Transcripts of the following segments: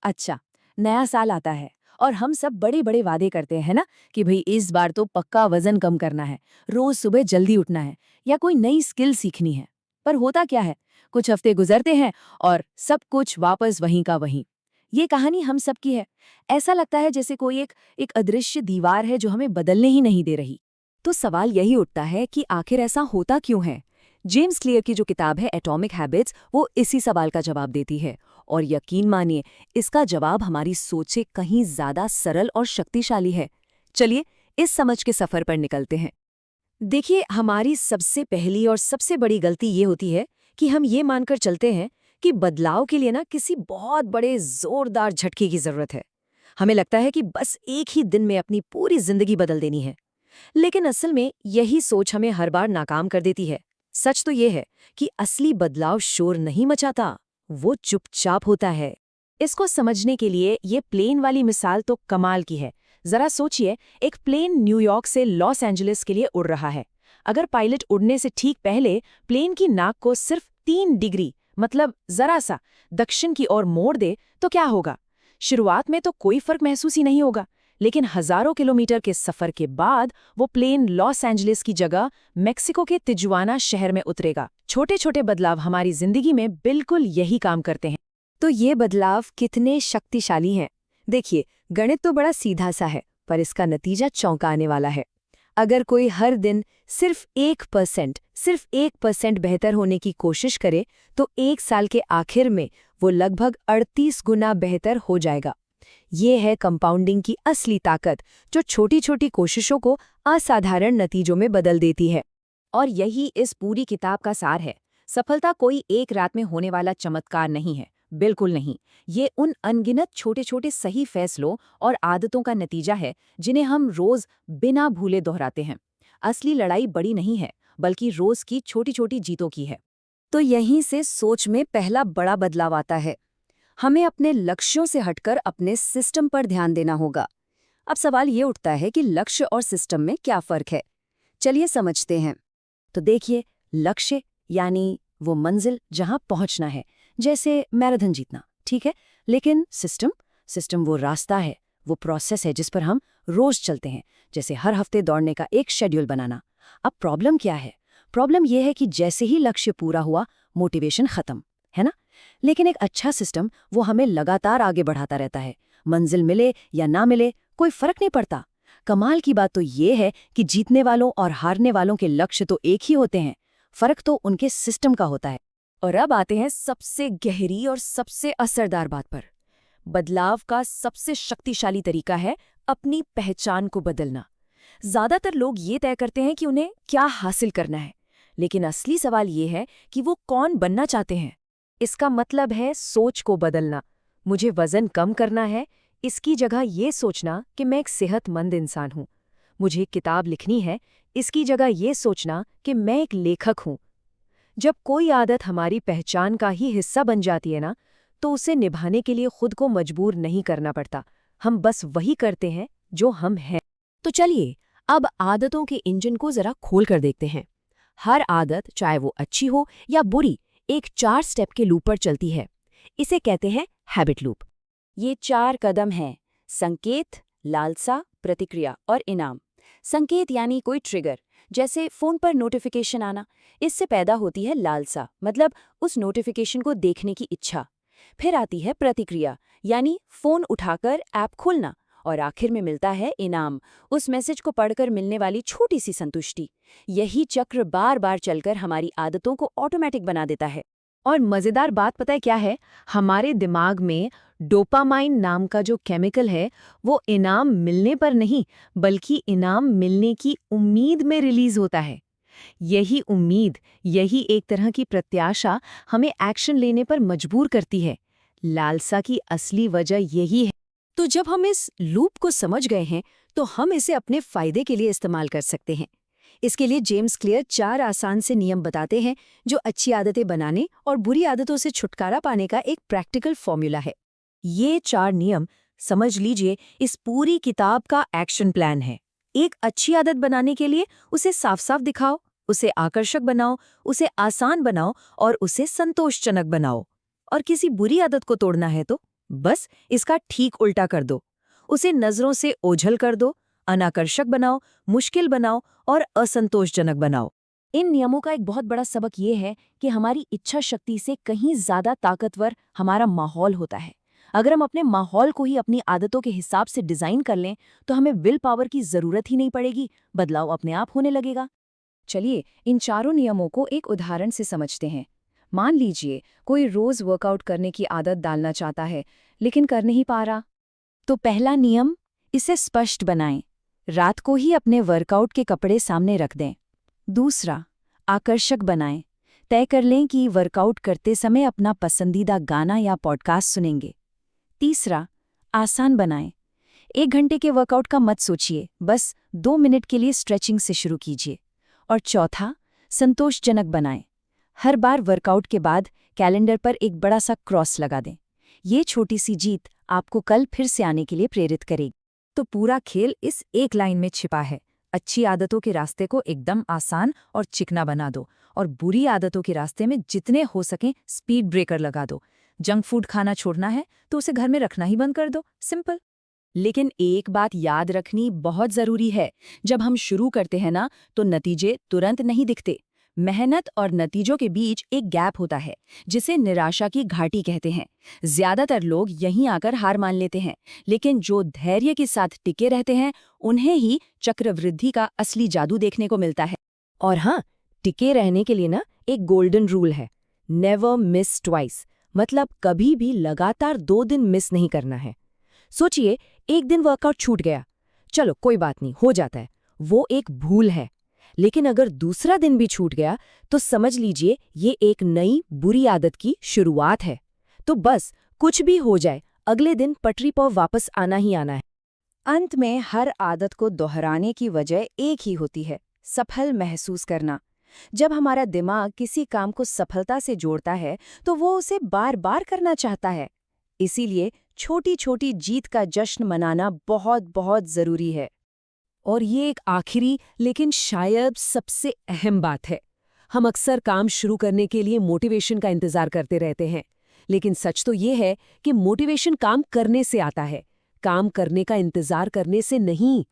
अच्छा, नया साल आता है और हम सब बड़े बड़े वादे करते हैं ना कि भाई इस बार तो पक्का वजन कम करना है, रोज सुबह जल्दी उठना है या कोई नई स्किल सीखनी है। पर होता क्या है, कुछ हफ्ते गुजरते हैं और सब कुछ वापस वहीं का वहीं। ये कहानी हम सबकी है। ऐसा लगता है जैसे कोई एक अदृश्य दीवार है जो हमें बदलने ही नहीं दे रही। तो सवाल यही उठता है कि आखिर ऐसा होता क्यों है। जेम्स क्लियर की जो किताब है एटॉमिक हैबिट्स वो इसी सवाल का जवाब देती है। और यकीन मानिए, इसका जवाब हमारी सोच से कहीं ज्यादा सरल और शक्तिशाली है। चलिए इस समझ के सफर पर निकलते हैं। देखिए, हमारी सबसे पहली और सबसे बड़ी गलती ये होती है कि हम ये मानकर चलते हैं कि बदलाव के लिए ना किसी बहुत बड़े जोरदार झटके की जरूरत है। हमें लगता है कि बस एक ही दिन में अपनी पूरी जिंदगी बदल देनी है। लेकिन असल में यही सोच हमें हर बार नाकाम कर देती है। सच तो ये है कि असली बदलाव शोर नहीं मचाता, वो चुपचाप होता है। इसको समझने के लिए ये प्लेन वाली मिसाल तो कमाल की है। जरा सोचिए, एक प्लेन न्यूयॉर्क से लॉस एंजलिस के लिए उड़ रहा है। अगर पायलट उड़ने से ठीक पहले प्लेन की नाक को सिर्फ 3 डिग्री, मतलब जरा सा दक्षिण की ओर मोड़ दे तो क्या होगा? शुरुआत में तो कोई फर्क महसूस ही नहीं होगा, लेकिन हजारों किलोमीटर के सफर के बाद वो प्लेन लॉस एंजलिस की जगह मेक्सिको के तिजुआना शहर में उतरेगा। छोटे छोटे बदलाव हमारी जिंदगी में बिल्कुल यही काम करते हैं। तो ये बदलाव कितने शक्तिशाली हैं। देखिए, गणित तो बड़ा सीधा सा है, पर इसका नतीजा चौंकाने वाला है। अगर कोई हर दिन सिर्फ 1% बेहतर होने की कोशिश करे, तो 1 साल के आखिर में वो लगभग 38 गुना बेहतर हो जाएगा। ये है कंपाउंडिंग की असली ताकत, जो छोटी छोटी कोशिशों को असाधारण नतीजों में बदल देती है। और यही इस पूरी किताब का सार है। सफलता कोई एक रात में होने वाला चमत्कार नहीं है, बिल्कुल नहीं। ये उन अनगिनत छोटे छोटे सही फैसलों और आदतों का नतीजा है जिन्हें हम रोज बिना भूले दोहराते हैं। असली लड़ाई बड़ी नहीं है, बल्कि रोज की छोटी छोटी जीतों की है। तो यहीं से सोच में पहला बड़ा बदलाव आता है। हमें अपने लक्ष्यों से हटकर अपने सिस्टम पर ध्यान देना होगा। अब सवाल ये उठता है कि लक्ष्य और सिस्टम में क्या फर्क है। चलिए समझते हैं। तो देखिए, लक्ष्य यानी वो मंजिल जहां पहुंचना है, जैसे मैराथन जीतना, ठीक है। लेकिन सिस्टम सिस्टम वो रास्ता है, वो प्रोसेस है जिस पर हम रोज चलते हैं, जैसे हर हफ्ते दौड़ने का एक शेड्यूल बनाना। अब प्रॉब्लम क्या है? प्रॉब्लम यह है कि जैसे ही लक्ष्य पूरा हुआ, मोटिवेशन खत्म, है ना। लेकिन एक अच्छा सिस्टम वो हमें लगातार आगे बढ़ाता रहता है। मंजिल मिले या ना मिले, कोई फर्क नहीं पड़ता। कमाल की बात तो ये है कि जीतने वालों और हारने वालों के लक्ष्य तो एक ही होते हैं, फर्क तो उनके सिस्टम का होता है। और अब आते हैं सबसे गहरी और सबसे असरदार बात पर। बदलाव का सबसे शक्तिशाली तरीका है अपनी पहचान को बदलना। ज्यादातर लोग ये तय करते हैं कि उन्हें क्या हासिल करना है, लेकिन असली सवाल ये है कि वो कौन बनना चाहते हैं। इसका मतलब है सोच को बदलना। मुझे वजन कम करना है, इसकी जगह ये सोचना कि मैं एक सेहतमंद इंसान हूँ। मुझे एक किताब लिखनी है, इसकी जगह ये सोचना कि मैं एक लेखक हूँ। जब कोई आदत हमारी पहचान का ही हिस्सा बन जाती है ना, तो उसे निभाने के लिए खुद को मजबूर नहीं करना पड़ता। हम बस वही करते हैं जो हम हैं। तो चलिए, अब आदतों के इंजन को जरा खोल कर देखते हैं। हर आदत, चाहे वो अच्छी हो या बुरी, एक 4 स्टेप के लूप पर चलती है। इसे कहते हैं हैबिट लूप। ये 4 कदम हैं: संकेत, लालसा, प्रतिक्रिया और इनाम। संकेत यानी कोई ट्रिगर, जैसे फोन पर नोटिफिकेशन आना। इससे पैदा होती है लालसा, मतलब उस नोटिफिकेशन को देखने की इच्छा। फिर आती है प्रतिक्रिया, यानी फोन उठाकर ऐप खोलना। और आखिर में मिलता है इनाम, उस मैसेज को पढ़कर मिलने वाली छोटी सी संतुष्टि। यही चक्र बार बार चलकर हमारी आदतों को ऑटोमेटिक बना देता है। और मजेदार बात पता है क्या है? हमारे दिमाग में डोपामाइन नाम का जो केमिकल है, वो इनाम मिलने पर नहीं, बल्कि इनाम मिलने की उम्मीद में रिलीज होता है। यही उम्मीद, यही एक तरह की प्रत्याशा हमें एक्शन लेने पर मजबूर करती है। लालसा की असली वजह यही है। तो जब हम इस लूप को समझ गए हैं, तो हम इसे अपने फायदे के लिए इस्तेमाल कर सकते हैं। इसके लिए जेम्स क्लियर 4 आसान से नियम बताते हैं, जो अच्छी आदतें बनाने और बुरी आदतों से छुटकारा पाने का एक प्रैक्टिकल फॉर्मूला है। ये 4 नियम, समझ लीजिए, इस पूरी किताब का एक्शन प्लान है। एक अच्छी आदत बनाने के लिए उसे साफ साफ दिखाओ, उसे आकर्षक बनाओ, उसे आसान बनाओ और उसे संतोषजनक बनाओ। और किसी बुरी आदत को तोड़ना है तो बस इसका ठीक उल्टा कर दो। उसे नजरों से ओझल कर दो, अनाकर्षक बनाओ, मुश्किल बनाओ और असंतोषजनक बनाओ। इन नियमों का एक बहुत बड़ा सबक ये है कि हमारी इच्छा शक्ति से कहीं ज्यादा ताकतवर हमारा माहौल होता है। अगर हम अपने माहौल को ही अपनी आदतों के हिसाब से डिजाइन कर लें तो हमें विल पावर की जरूरत ही नहीं पड़ेगी, बदलाव अपने आप होने लगेगा। चलिए इन चारों नियमों को एक उदाहरण से समझते हैं। मान लीजिए कोई रोज वर्कआउट करने की आदत डालना चाहता है लेकिन कर नहीं पा रहा। तो पहला नियम, इसे स्पष्ट बनाएं। रात को ही अपने वर्कआउट के कपड़े सामने रख दें। दूसरा, आकर्षक बनाएं। तय कर लें कि वर्कआउट करते समय अपना पसंदीदा गाना या पॉडकास्ट सुनेंगे। तीसरा, आसान बनाएं। 1 घंटे के वर्कआउट का मत सोचिए, बस 2 मिनट के लिए स्ट्रेचिंग से शुरू कीजिए। और चौथा, संतोषजनक बनाएं। हर बार वर्कआउट के बाद कैलेंडर पर एक बड़ा सा क्रॉस लगा दें। ये छोटी सी जीत आपको कल फिर से आने के लिए प्रेरित करेगी। तो पूरा खेल इस एक लाइन में छिपा है। अच्छी आदतों के रास्ते को एकदम आसान और चिकना बना दो और बुरी आदतों के रास्ते में जितने हो सकें स्पीड ब्रेकर लगा दो। जंक फूड खाना छोड़ना है तो उसे घर में रखना ही बंद कर दो, सिंपल। लेकिन एक बात याद रखनी बहुत जरूरी है, जब हम शुरू करते हैं ना तो नतीजे तुरंत नहीं दिखते। मेहनत और नतीजों के बीच एक गैप होता है जिसे निराशा की घाटी कहते हैं। ज्यादातर लोग यहीं आकर हार मान लेते हैं, लेकिन जो धैर्य के साथ टिके रहते हैं उन्हें ही चक्रवृद्धि का असली जादू देखने को मिलता है। और हाँ, टिके रहने के लिए ना एक गोल्डन रूल है, नेवर मिस ट्वाइस। मतलब कभी भी लगातार 2 दिन मिस नहीं करना है। सोचिए, एक दिन वर्कआउट छूट गया, चलो कोई बात नहीं, हो जाता है, वो एक भूल है। लेकिन अगर दूसरा दिन भी छूट गया तो समझ लीजिए ये एक नई बुरी आदत की शुरुआत है। तो बस कुछ भी हो जाए, अगले दिन पटरी पर वापस आना ही आना है। अंत में हर आदत को दोहराने की वजह एक ही होती है, सफल महसूस करना। जब हमारा दिमाग किसी काम को सफलता से जोड़ता है तो वो उसे बार बार करना चाहता है। इसीलिए छोटी छोटी जीत का जश्न मनाना बहुत बहुत जरूरी है। और ये एक आखिरी लेकिन शायद सबसे अहम बात है। हम अक्सर काम शुरू करने के लिए मोटिवेशन का इंतजार करते रहते हैं, लेकिन सच तो ये है कि मोटिवेशन काम करने से आता है, काम करने का इंतजार करने से नहीं।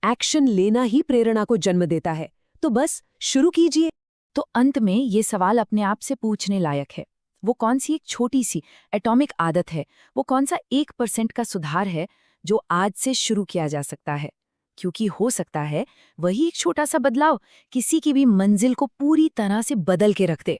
एक्शन लेना ही प्रेरणा को जन्म देता है। तो बस शुरू कीजिए। तो अंत में ये सवाल अपने आप से पूछने लायक है, वो कौन सी एक छोटी सी एटॉमिक आदत है, वो कौन सा 1% का सुधार है जो आज से शुरू किया जा सकता है। क्योंकि हो सकता है वही एक छोटा सा बदलाव किसी की भी मंजिल को पूरी तरह से बदल के रख दे।